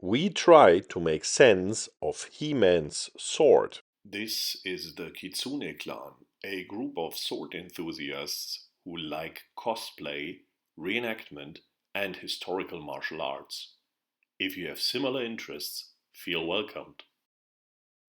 we try to make sense of He-Man's sword. This is the Kitsune clan, a group of sword enthusiasts who like cosplay, reenactment, and historical martial arts. If you have similar interests, feel welcomed.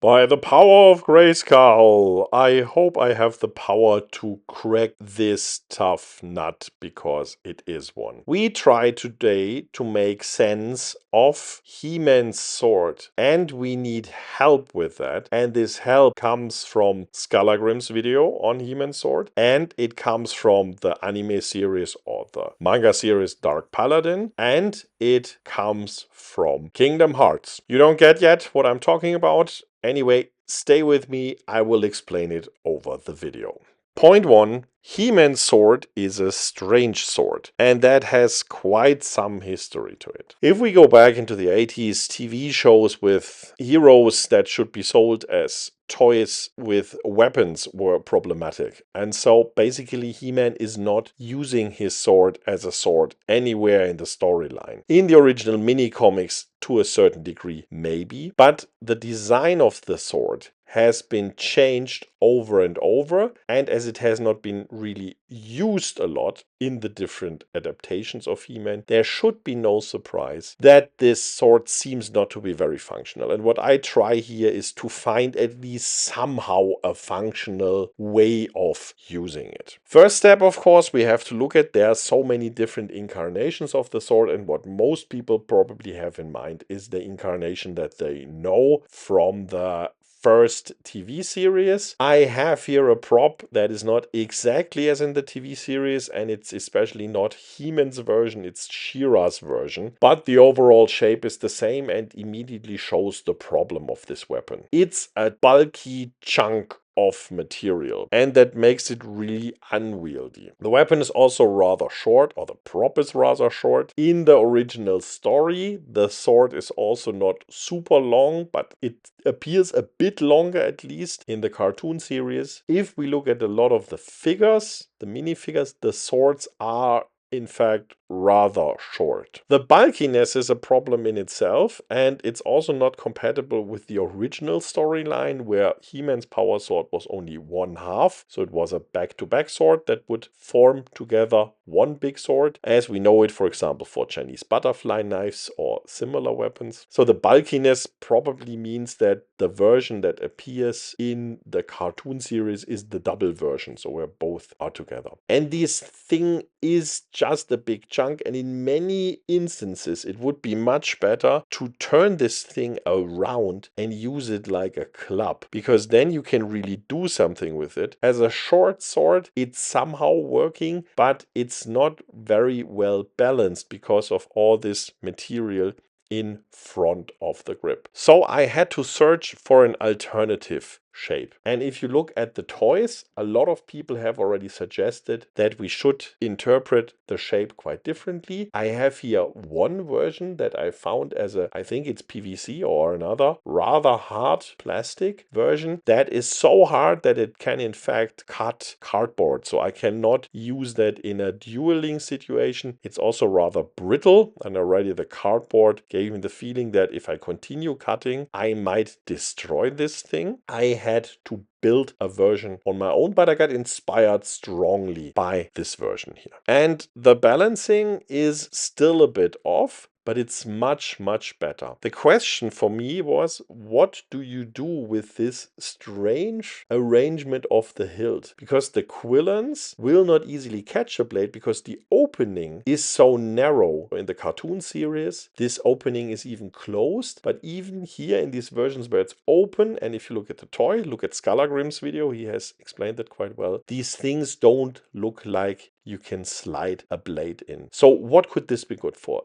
By the power of Grayskull, I hope I have the power to crack this tough nut, because it is one. We try today to make sense of He-Man's sword, and we need help with that. And this help comes from Skallagrim's video on He-Man's sword, and it comes from the anime series or the manga series Dark Paladin, and it comes from Kingdom Hearts. You don't get yet what I'm talking about? Anyway, stay with me, I will explain it over the video. Point 1. He-Man's sword is a strange sword, and that has quite some history to it. If we go back into the 80s TV shows with heroes that should be sold as toys with weapons were problematic. And so basically He-Man is not using his sword as a sword anywhere in the storyline. In the original mini comics, to a certain degree, maybe, but the design of the sword has been changed over and over, and as it has not been really used a lot in the different adaptations of He-Man, there should be no surprise that this sword seems not to be very functional. And what I try here is to find at least somehow a functional way of using it. First step, of course, we have to look at there are so many different incarnations of the sword, and what most people probably have in mind is the incarnation that they know from the first TV series. I have here a prop that is not exactly as in the TV series, and it's especially not He-Man's version, it's She-Ra's version, but the overall shape is the same and immediately shows the problem of this weapon. It's a bulky chunk of material, and that makes it really unwieldy. The weapon is also rather short, or the prop is rather short. In the original story, the sword is also not super long, but it appears a bit longer, at least in the cartoon series. If we look at a lot of the figures, the minifigures, the swords are in fact rather short. The bulkiness is a problem in itself, and it's also not compatible with the original storyline where He-Man's power sword was only 1/2, so it was a back-to-back sword that would form together one big sword, as we know it, for example, for Chinese butterfly knives or similar weapons. So the bulkiness probably means that the version that appears in the cartoon series is the double version, so where both are together. And this thing is just a big chunk, and in many instances it would be much better to turn this thing around and use it like a club, because then you can really do something with it. As a short sword, it's somehow working, but it's not very well balanced because of all this material in front of the grip. So I had to search for an alternative shape. And if you look at the toys, a lot of people have already suggested that we should interpret the shape quite differently. I have here one version that I found as a, I think it's PVC or another, rather hard plastic version that is so hard that it can in fact cut cardboard. So I cannot use that in a dueling situation. It's also rather brittle, and already the cardboard gave me the feeling that if I continue cutting, I might destroy this thing. I had to build a version on my own, but I got inspired strongly by this version here. And the balancing is still a bit off, but it's much, much better. The question for me was, what do you do with this strange arrangement of the hilt? Because the quillons will not easily catch a blade because the opening is so narrow. In the cartoon series, this opening is even closed, but even here in these versions where it's open, and if you look at the toy, look at Skallagrim's video, he has explained that quite well, these things don't look like you can slide a blade in. So what could this be good for?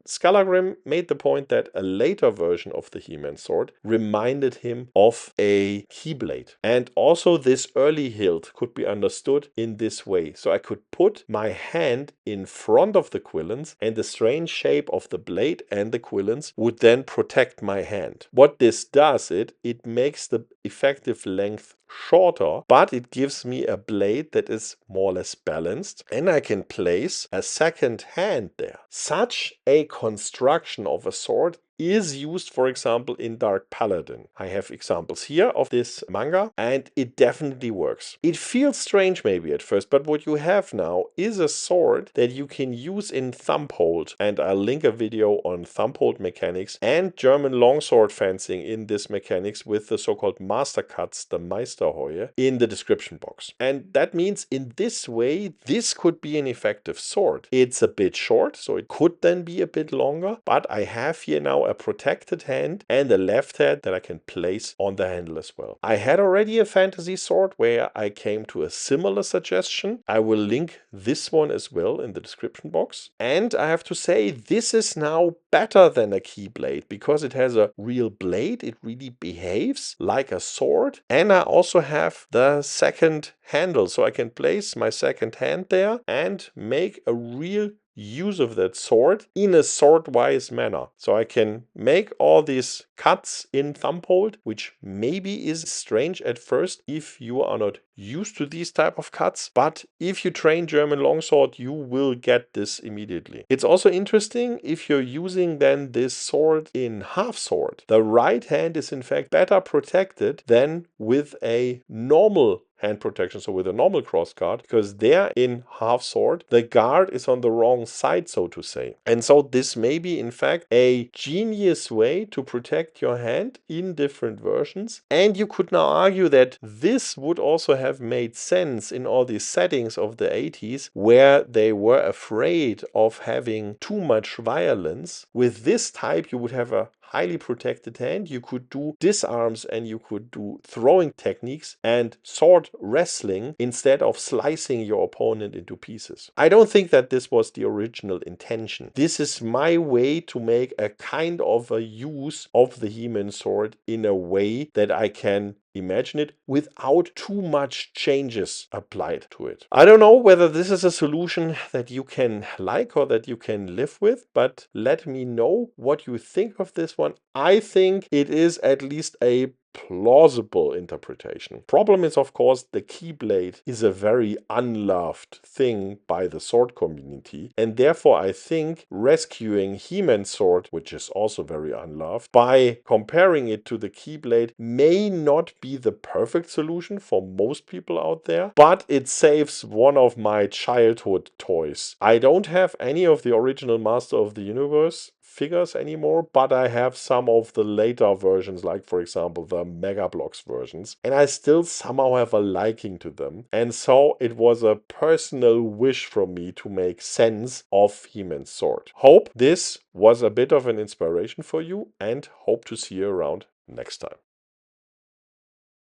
Skallagrim made the point that a later version of the He-Man sword reminded him of a keyblade. And also this early hilt could be understood in this way. So I could put my hand in front of the quillons, and the strange shape of the blade and the quillons would then protect my hand. What this does, it makes the effective length shorter, but it gives me a blade that is more or less balanced, and I can place a second hand there. Such a construction of a sword is used, for example, in Dark Paladin. I have examples here of this manga, and it definitely works. It feels strange maybe at first, but what you have now is a sword that you can use in thumbhold, and I'll link a video on thumbhold mechanics and German longsword fencing in this mechanics with the so-called mastercuts, the Meisterheue, in the description box. And that means in this way, this could be an effective sword. It's a bit short, so it could then be a bit longer, but I have here now a protected hand and a left hand that I can place on the handle as well. I had already a fantasy sword where I came to a similar suggestion. I will link this one as well in the description box. And I have to say, this is now better than a keyblade because it has a real blade. It really behaves like a sword. And I also have the second handle, so I can place my second hand there and make a real use of that sword in a sword-wise manner. So I can make all these cuts in thumbhold, which maybe is strange at first if you are not used to these type of cuts, but if you train German longsword, you will get this immediately. It's also interesting if you're using then this sword in half sword. The right hand is in fact better protected than with a normal hand protection, so with a normal cross guard, because there in half sword the guard is on the wrong side, so to say. And so this may be in fact a genius way to protect your hand in different versions. And you could now argue that this would also have made sense in all these settings of the 80s where they were afraid of having too much violence. With this type you would have a highly protected hand, you could do disarms and you could do throwing techniques and sword wrestling instead of slicing your opponent into pieces. I don't think that this was the original intention. This is my way to make a kind of a use of the He-Man sword in a way that I can imagine it without too much changes applied to it. I don't know whether this is a solution that you can like or that you can live with, but let me know what you think of this one. I think it is at least a plausible interpretation. Problem is, of course, the Keyblade is a very unloved thing by the sword community, and therefore I think rescuing He-Man's sword, which is also very unloved, by comparing it to the Keyblade may not be the perfect solution for most people out there, but it saves one of my childhood toys. I don't have any of the original Master of the Universe figures anymore, but I have some of the later versions, like for example the Mega Bloks versions, and I still somehow have a liking to them. And so it was a personal wish from me to make sense of He-Man's sword. Hope this was a bit of an inspiration for you and hope to see you around next time.